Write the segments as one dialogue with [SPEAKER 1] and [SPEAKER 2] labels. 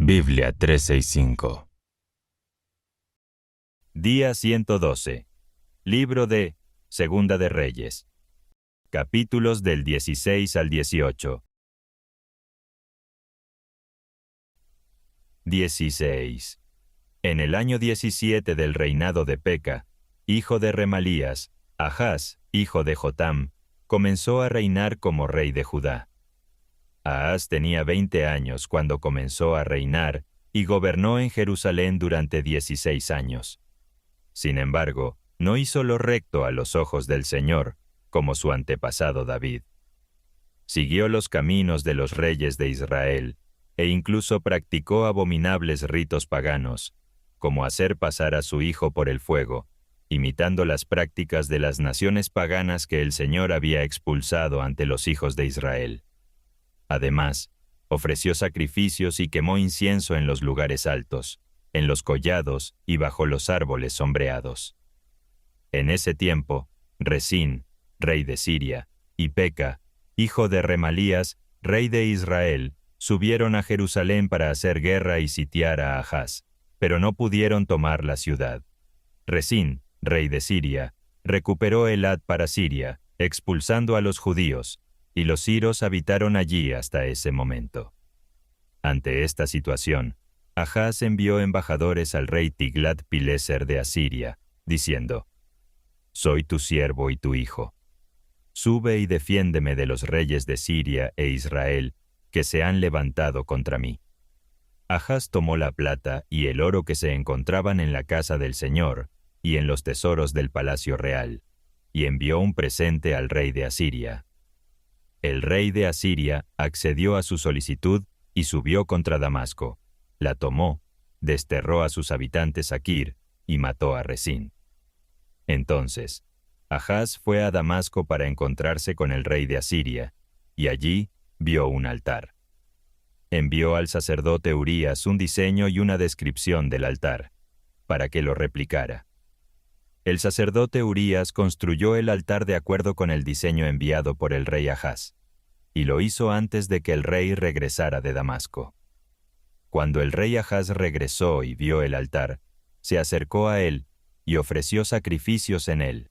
[SPEAKER 1] Biblia 365.
[SPEAKER 2] Día 112. Libro de Segunda de Reyes. Capítulos del 16 al 18. 16. En el año 17 del reinado de Peca, hijo de Remalías, Ahaz, hijo de Jotam, comenzó a reinar como rey de Judá. Ahaz tenía 20 años cuando comenzó a reinar y gobernó en Jerusalén durante 16 años. Sin embargo, no hizo lo recto a los ojos del Señor, como su antepasado David. Siguió los caminos de los reyes de Israel, e incluso practicó abominables ritos paganos, como hacer pasar a su hijo por el fuego, imitando las prácticas de las naciones paganas que el Señor había expulsado ante los hijos de Israel. Además, ofreció sacrificios y quemó incienso en los lugares altos, en los collados y bajo los árboles sombreados. En ese tiempo, Resín, rey de Siria, y Peca, hijo de Remalías, rey de Israel, subieron a Jerusalén para hacer guerra y sitiar a Ahaz, pero no pudieron tomar la ciudad. Resín, rey de Siria, recuperó Elat para Siria, expulsando a los judíos, y los siros habitaron allí hasta ese momento. Ante esta situación, Ahaz envió embajadores al rey Tiglat-Pileser de Asiria, diciendo: «Soy tu siervo y tu hijo. Sube y defiéndeme de los reyes de Siria e Israel que se han levantado contra mí». Ahaz tomó la plata y el oro que se encontraban en la casa del Señor y en los tesoros del palacio real, y envió un presente al rey de Asiria. El rey de Asiria accedió a su solicitud y subió contra Damasco, la tomó, desterró a sus habitantes a Kir y mató a Resín. Entonces, Ahaz fue a Damasco para encontrarse con el rey de Asiria, y allí vio un altar. Envió al sacerdote Urías un diseño y una descripción del altar, para que lo replicara. El sacerdote Urías construyó el altar de acuerdo con el diseño enviado por el rey Ahaz, y lo hizo antes de que el rey regresara de Damasco. Cuando el rey Ahaz regresó y vio el altar, se acercó a él y ofreció sacrificios en él.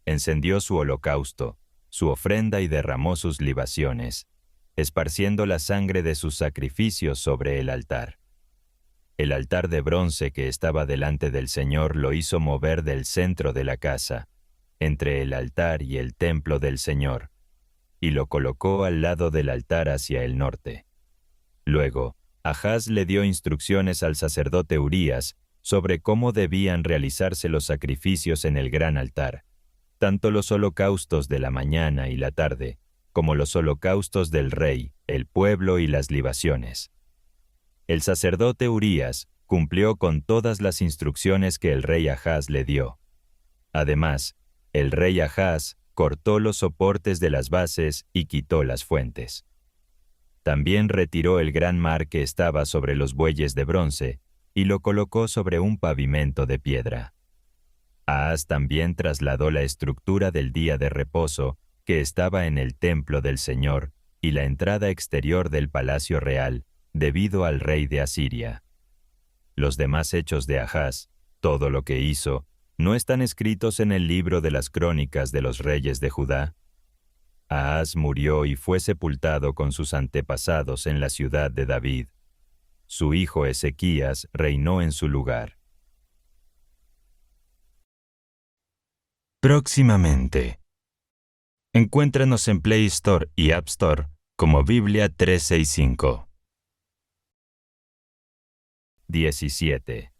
[SPEAKER 2] Encendió su holocausto, su ofrenda y derramó sus libaciones, esparciendo la sangre de sus sacrificios sobre el altar. El altar de bronce que estaba delante del Señor lo hizo mover del centro de la casa, entre el altar y el templo del Señor, y lo colocó al lado del altar hacia el norte. Luego, Ahaz le dio instrucciones al sacerdote Urías sobre cómo debían realizarse los sacrificios en el gran altar, tanto los holocaustos de la mañana y la tarde, como los holocaustos del rey, el pueblo y las libaciones. El sacerdote Urías cumplió con todas las instrucciones que el rey Ahaz le dio. Además, el rey Ahaz cortó los soportes de las bases y quitó las fuentes. También retiró el gran mar que estaba sobre los bueyes de bronce y lo colocó sobre un pavimento de piedra. Ahaz también trasladó la estructura del día de reposo que estaba en el templo del Señor y la entrada exterior del palacio real debido al rey de Asiria. Los demás hechos de Ahaz, todo lo que hizo, ¿no están escritos en el libro de las crónicas de los reyes de Judá? Ahaz murió y fue sepultado con sus antepasados en la ciudad de David. Su hijo Ezequías reinó en su lugar.
[SPEAKER 1] Próximamente. Encuéntranos en Play Store y App Store como Biblia 365.
[SPEAKER 2] 17.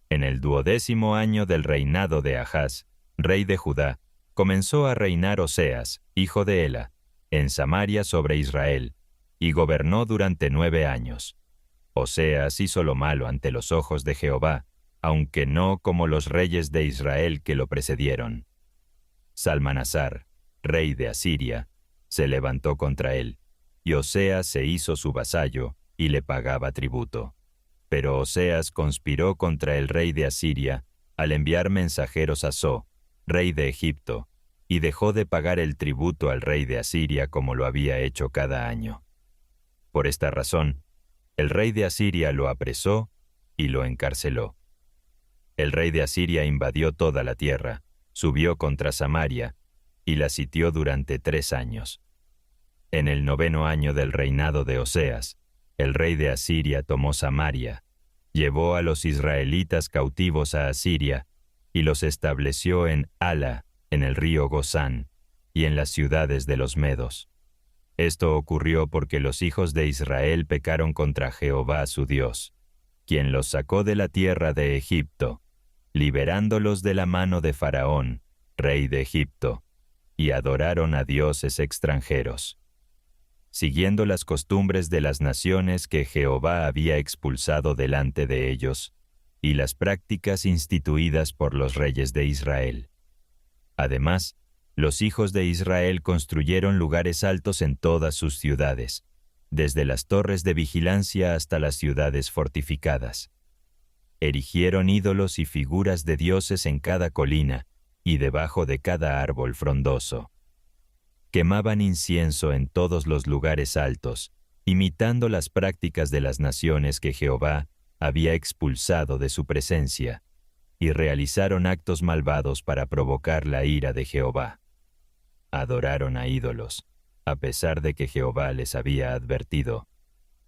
[SPEAKER 2] En el 12º año del reinado de Ahaz, rey de Judá, comenzó a reinar Oseas, hijo de Ela, en Samaria sobre Israel, y gobernó durante 9 años. Oseas hizo lo malo ante los ojos de Jehová, aunque no como los reyes de Israel que lo precedieron. Salmanasar, rey de Asiria, se levantó contra él, y Oseas se hizo su vasallo y le pagaba tributo. Pero Oseas conspiró contra el rey de Asiria al enviar mensajeros a So, rey de Egipto, y dejó de pagar el tributo al rey de Asiria como lo había hecho cada año. Por esta razón, El rey de Asiria lo apresó y lo encarceló. El rey de Asiria invadió toda la tierra, subió contra Samaria y la sitió durante 3 años. En el 9º año del reinado de Oseas, el rey de Asiria tomó Samaria, llevó a los israelitas cautivos a Asiria y los estableció en Hala, en el río Gozán, y en las ciudades de los medos. Esto ocurrió porque los hijos de Israel pecaron contra Jehová su Dios, quien los sacó de la tierra de Egipto, liberándolos de la mano de Faraón, rey de Egipto, y adoraron a dioses extranjeros, siguiendo las costumbres de las naciones que Jehová había expulsado delante de ellos, y las prácticas instituidas por los reyes de Israel. Además, los hijos de Israel construyeron lugares altos en todas sus ciudades, desde las torres de vigilancia hasta las ciudades fortificadas. Erigieron ídolos y figuras de dioses en cada colina y debajo de cada árbol frondoso. Quemaban incienso en todos los lugares altos, imitando las prácticas de las naciones que Jehová había expulsado de su presencia, y realizaron actos malvados para provocar la ira de Jehová. Adoraron a ídolos, a pesar de que Jehová les había advertido: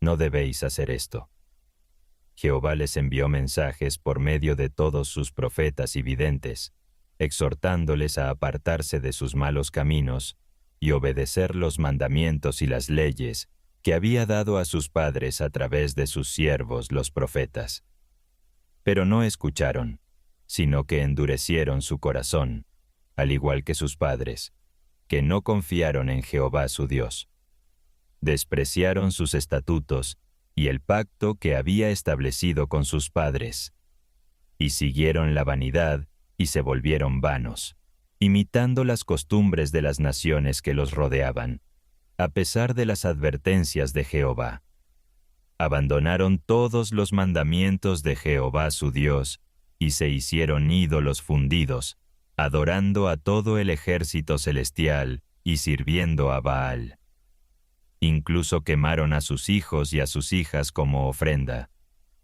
[SPEAKER 2] no debéis hacer esto. Jehová les envió mensajes por medio de todos sus profetas y videntes, exhortándoles a apartarse de sus malos caminos y obedecer los mandamientos y las leyes que había dado a sus padres a través de sus siervos los profetas. Pero no escucharon, sino que endurecieron su corazón, al igual que sus padres, que no confiaron en Jehová su Dios. Despreciaron sus estatutos y el pacto que había establecido con sus padres, y siguieron la vanidad y se volvieron vanos, imitando las costumbres de las naciones que los rodeaban, a pesar de las advertencias de Jehová. Abandonaron todos los mandamientos de Jehová su Dios y se hicieron ídolos fundidos, adorando a todo el ejército celestial y sirviendo a Baal. Incluso quemaron a sus hijos y a sus hijas como ofrenda.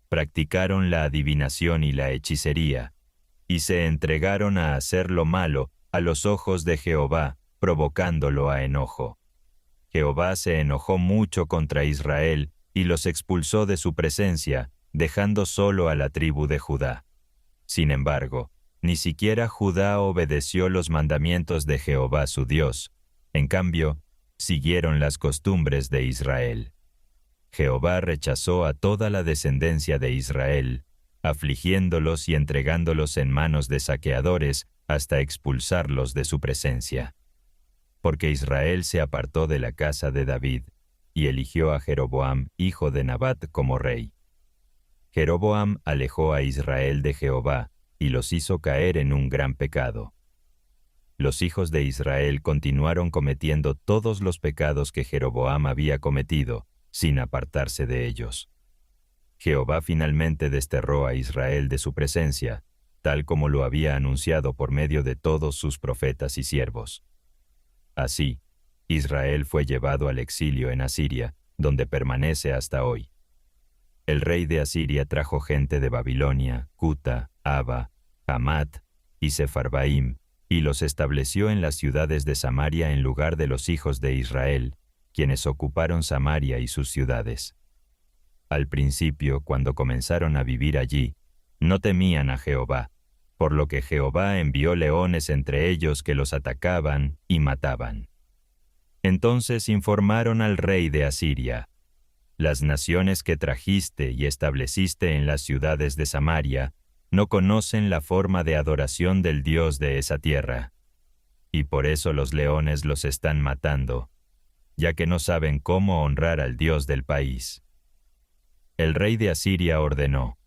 [SPEAKER 2] Practicaron la adivinación y la hechicería, y se entregaron a hacer lo malo a los ojos de Jehová, provocándolo a enojo. Jehová se enojó mucho contra Israel y los expulsó de su presencia, dejando solo a la tribu de Judá. Sin embargo, ni siquiera Judá obedeció los mandamientos de Jehová su Dios. En cambio, siguieron las costumbres de Israel. Jehová rechazó a toda la descendencia de Israel, afligiéndolos y entregándolos en manos de saqueadores hasta expulsarlos de su presencia. Porque Israel se apartó de la casa de David y eligió a Jeroboam, hijo de Nabat, como rey. Jeroboam alejó a Israel de Jehová y los hizo caer en un gran pecado. Los hijos de Israel continuaron cometiendo todos los pecados que Jeroboam había cometido, sin apartarse de ellos. Jehová finalmente desterró a Israel de su presencia, tal como lo había anunciado por medio de todos sus profetas y siervos. Así, Israel fue llevado al exilio en Asiria, donde permanece hasta hoy. El rey de Asiria trajo gente de Babilonia, Cuta, Aba, Hamat y Sefarbaim, y los estableció en las ciudades de Samaria en lugar de los hijos de Israel, quienes ocuparon Samaria y sus ciudades. Al principio, cuando comenzaron a vivir allí, no temían a Jehová, por lo que Jehová envió leones entre ellos que los atacaban y mataban. Entonces informaron al rey de Asiria: las naciones que trajiste y estableciste en las ciudades de Samaria no conocen la forma de adoración del Dios de esa tierra, y por eso los leones los están matando, ya que no saben cómo honrar al Dios del país. El rey de Asiria ordenó: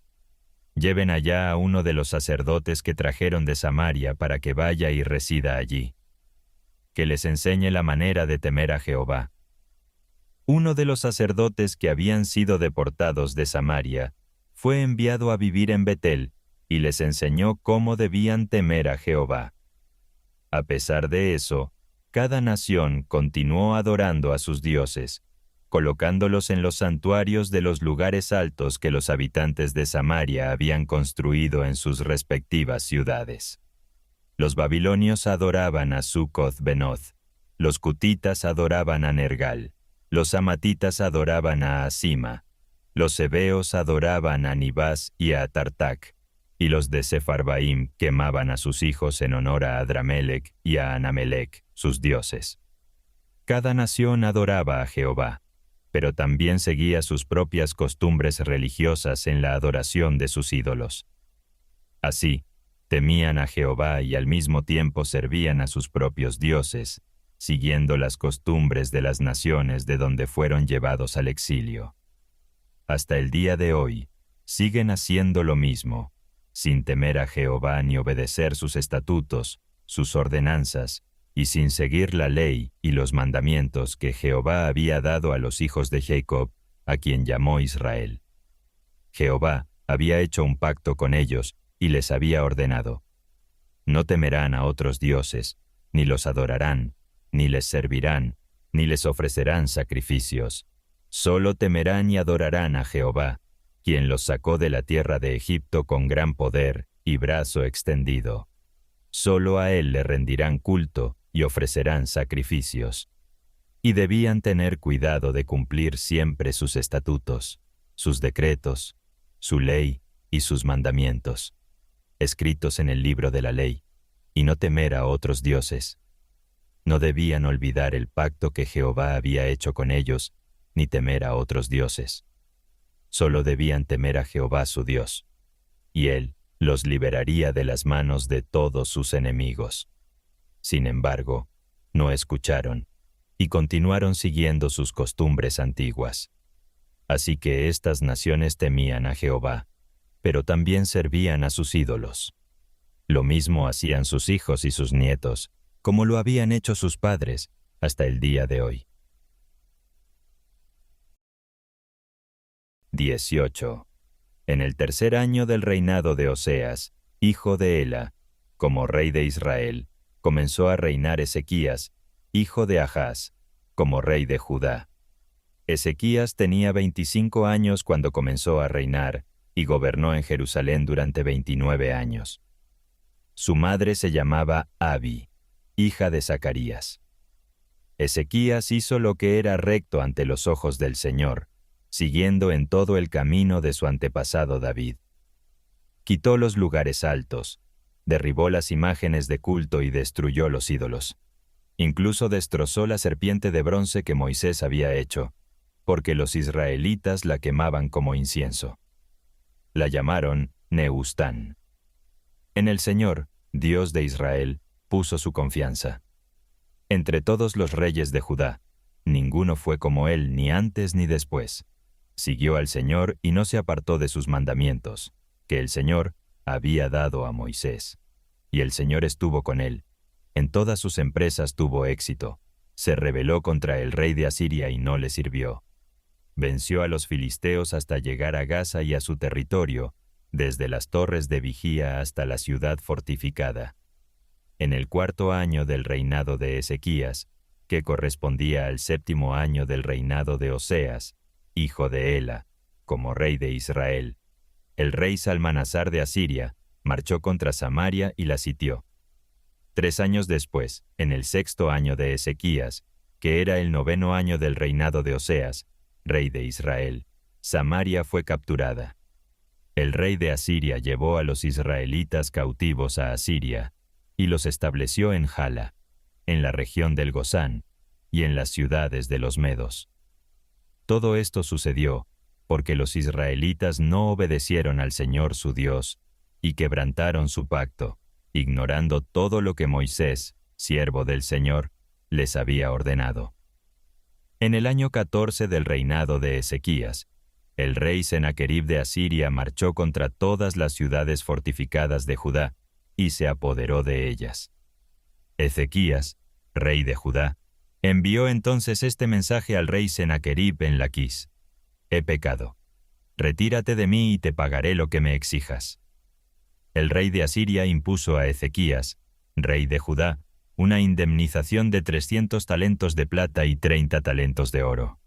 [SPEAKER 2] lleven allá a uno de los sacerdotes que trajeron de Samaria para que vaya y resida allí, que les enseñe la manera de temer a Jehová. Uno de los sacerdotes que habían sido deportados de Samaria fue enviado a vivir en Betel y les enseñó cómo debían temer a Jehová. A pesar de eso, cada nación continuó adorando a sus dioses, colocándolos en los santuarios de los lugares altos que los habitantes de Samaria habían construido en sus respectivas ciudades. Los babilonios adoraban a Succoth-Benoth, los cutitas adoraban a Nergal, los amatitas adoraban a Asima, los heveos adoraban a Nibás y a Tartac, y los de Sepharvaim quemaban a sus hijos en honor a Adramelech y a Anamelech, sus dioses. Cada nación adoraba a Jehová, pero también seguía sus propias costumbres religiosas en la adoración de sus ídolos. Así, temían a Jehová y al mismo tiempo servían a sus propios dioses, siguiendo las costumbres de las naciones de donde fueron llevados al exilio. Hasta el día de hoy, siguen haciendo lo mismo, sin temer a Jehová ni obedecer sus estatutos, sus ordenanzas, y sin seguir la ley y los mandamientos que Jehová había dado a los hijos de Jacob, a quien llamó Israel. Jehová había hecho un pacto con ellos y les había ordenado: no temerán a otros dioses, ni los adorarán, ni les servirán, ni les ofrecerán sacrificios. Solo temerán y adorarán a Jehová, quien los sacó de la tierra de Egipto con gran poder y brazo extendido. Solo a él le rendirán culto y ofrecerán sacrificios. Y debían tener cuidado de cumplir siempre sus estatutos, sus decretos, su ley y sus mandamientos, escritos en el libro de la ley, y no temer a otros dioses. No debían olvidar el pacto que Jehová había hecho con ellos, ni temer a otros dioses. Solo debían temer a Jehová su Dios, y él los liberaría de las manos de todos sus enemigos. Sin embargo, no escucharon, y continuaron siguiendo sus costumbres antiguas. Así que estas naciones temían a Jehová, pero también servían a sus ídolos. Lo mismo hacían sus hijos y sus nietos, como lo habían hecho sus padres, hasta el día de hoy. 18. En el tercer año del reinado de Oseas, hijo de Ela, como rey de Israel, comenzó a reinar Ezequías, hijo de Ahaz, como rey de Judá. Ezequías tenía 25 años cuando comenzó a reinar y gobernó en Jerusalén durante 29 años. Su madre se llamaba Abi, hija de Zacarías. Ezequías hizo lo que era recto ante los ojos del Señor, siguiendo en todo el camino de su antepasado David. Quitó los lugares altos, derribó las imágenes de culto y destruyó los ídolos. Incluso destrozó la serpiente de bronce que Moisés había hecho, porque los israelitas la quemaban como incienso. La llamaron Nehustán. En el Señor, Dios de Israel, puso su confianza. Entre todos los reyes de Judá, ninguno fue como él ni antes ni después. Siguió al Señor y no se apartó de sus mandamientos, que el Señor había dado a Moisés. Y el Señor estuvo con él. En todas sus empresas tuvo éxito. Se rebeló contra el rey de Asiria y no le sirvió. Venció a los filisteos hasta llegar a Gaza y a su territorio, desde las torres de vigía hasta la ciudad fortificada. En el 4.º año del reinado de Ezequías, que correspondía al 7.º año del reinado de Oseas, hijo de Ela, como rey de Israel, el rey Salmanasar de Asiria marchó contra Samaria y la sitió. 3 años después, en el 6.º año de Ezequías, que era el 9.º año del reinado de Oseas, rey de Israel, Samaria fue capturada. El rey de Asiria llevó a los israelitas cautivos a Asiria y los estableció en Hala, en la región del Gozán y en las ciudades de los medos. Todo esto sucedió porque los israelitas no obedecieron al Señor su Dios y quebrantaron su pacto, ignorando todo lo que Moisés, siervo del Señor, les había ordenado. En el año 14 del reinado de Ezequías, el rey Sennacherib de Asiria marchó contra todas las ciudades fortificadas de Judá y se apoderó de ellas. Ezequías, rey de Judá, envió entonces este mensaje al rey Sennacherib en Laquis: «He pecado. Retírate de mí y te pagaré lo que me exijas». El rey de Asiria impuso a Ezequías, rey de Judá, una indemnización de 300 talentos de plata y 30 talentos de oro.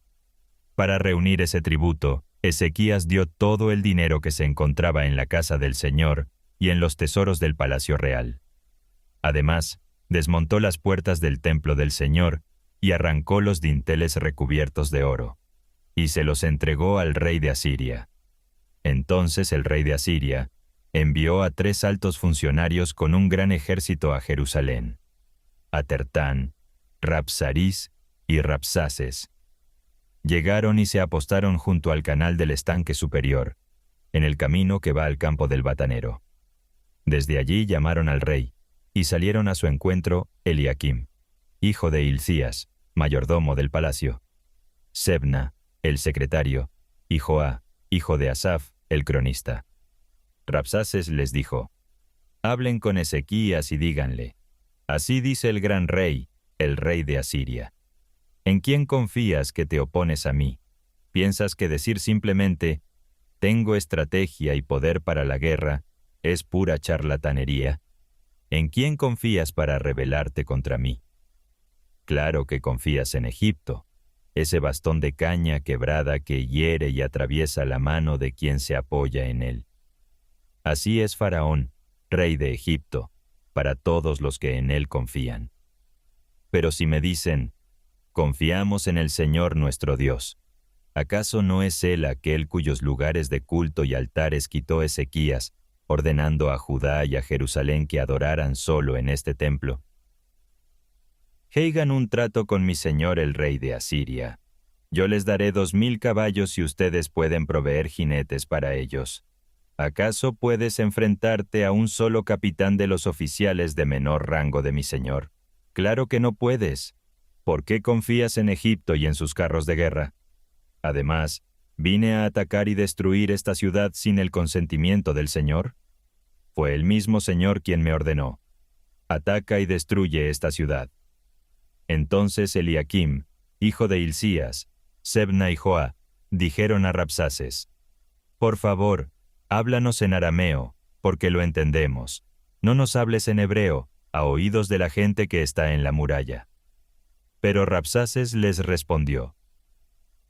[SPEAKER 2] Para reunir ese tributo, Ezequías dio todo el dinero que se encontraba en la casa del Señor y en los tesoros del palacio real. Además, desmontó las puertas del templo del Señor y arrancó los dinteles recubiertos de oro, y se los entregó al rey de Asiria. Entonces el rey de Asiria envió a 3 altos funcionarios con un gran ejército a Jerusalén: a Tertán, Rabsarís y Rabsaces. Llegaron y se apostaron junto al canal del estanque superior, en el camino que va al campo del batanero. Desde allí llamaron al rey, y salieron a su encuentro Eliakim, hijo de Hilcías, mayordomo del palacio, Sebna, el secretario, y Joá, hijo de Asaf, el cronista. Rabsaces les dijo: «Hablen con Ezequías y díganle: así dice el gran rey, el rey de Asiria. ¿En quién confías que te opones a mí? ¿Piensas que decir simplemente, tengo estrategia y poder para la guerra, es pura charlatanería? ¿En quién confías para rebelarte contra mí? Claro que confías en Egipto, ese bastón de caña quebrada que hiere y atraviesa la mano de quien se apoya en él. Así es Faraón, rey de Egipto, para todos los que en él confían. Pero si me dicen, confiamos en el Señor nuestro Dios, ¿acaso no es Él aquel cuyos lugares de culto y altares quitó Ezequías, ordenando a Judá y a Jerusalén que adoraran solo en este templo? Hagan un trato con mi señor el rey de Asiria. Yo les daré 2000 caballos si ustedes pueden proveer jinetes para ellos. ¿Acaso puedes enfrentarte a un solo capitán de los oficiales de menor rango de mi señor? Claro que no puedes. ¿Por qué confías en Egipto y en sus carros de guerra? Además, ¿vine a atacar y destruir esta ciudad sin el consentimiento del Señor? Fue el mismo Señor quien me ordenó: ataca y destruye esta ciudad. Entonces Eliakim, hijo de Hilcías, Sebna y Joá, dijeron a Rabsaces: por favor, háblanos en arameo, porque lo entendemos. No nos hables en hebreo, a oídos de la gente que está en la muralla. Pero Rabsaces les respondió: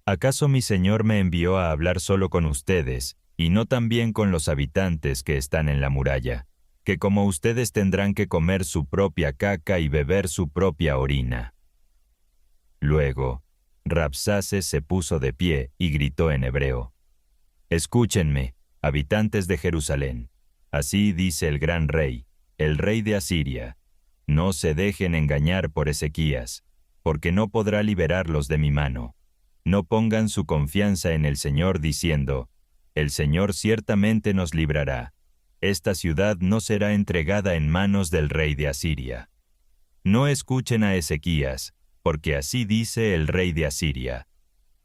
[SPEAKER 2] ¿acaso mi señor me envió a hablar solo con ustedes, y no también con los habitantes que están en la muralla, que como ustedes tendrán que comer su propia caca y beber su propia orina? Luego, Rabsaces se puso de pie y gritó en hebreo: escúchenme, habitantes de Jerusalén. Así dice el gran rey, el rey de Asiria: no se dejen engañar por Ezequías, porque no podrá liberarlos de mi mano. No pongan su confianza en el Señor diciendo, el Señor ciertamente nos librará. Esta ciudad no será entregada en manos del rey de Asiria. No escuchen a Ezequías, porque así dice el rey de Asiria: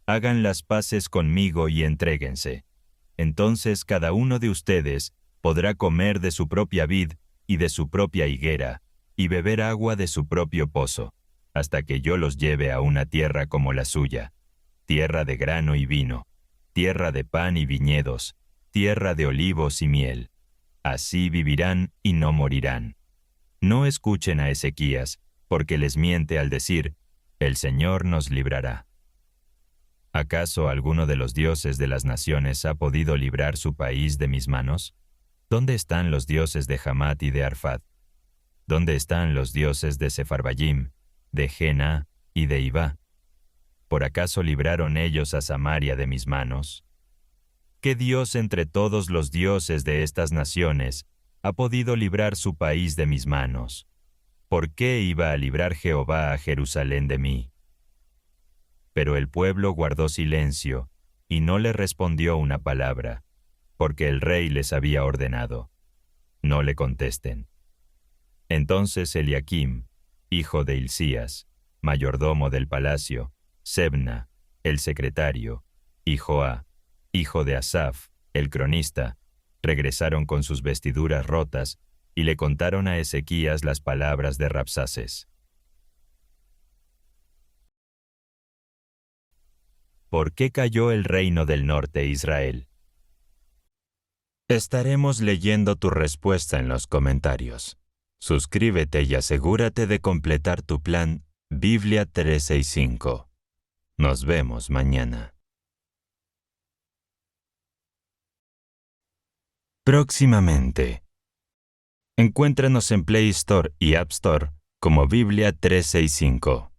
[SPEAKER 2] hagan las paces conmigo y entréguense. Entonces cada uno de ustedes podrá comer de su propia vid y de su propia higuera, y beber agua de su propio pozo, hasta que yo los lleve a una tierra como la suya, tierra de grano y vino, tierra de pan y viñedos, tierra de olivos y miel. Así vivirán y no morirán. No escuchen a Ezequías, porque les miente al decir, el Señor nos librará. ¿Acaso alguno de los dioses de las naciones ha podido librar su país de mis manos? ¿Dónde están los dioses de Hamat y de Arfad? ¿Dónde están los dioses de Sefarbayim, de Jena y de Ibá? ¿Por acaso libraron ellos a Samaria de mis manos? ¿Qué Dios entre todos los dioses de estas naciones ha podido librar su país de mis manos? ¿Por qué iba a librar Jehová a Jerusalén de mí? Pero el pueblo guardó silencio y no le respondió una palabra, porque el rey les había ordenado: no le contesten. Entonces Eliakim, hijo de Hilcías, mayordomo del palacio, Sebna, el secretario, y Joá, hijo de Asaf, el cronista, regresaron con sus vestiduras rotas y le contaron a Ezequías las palabras de Rabsaces. ¿Por qué cayó el reino del norte, Israel?
[SPEAKER 1] Estaremos leyendo tu respuesta en los comentarios. Suscríbete y asegúrate de completar tu plan Biblia 365. Nos vemos mañana. Próximamente. Encuéntranos en Play Store y App Store como Biblia 365.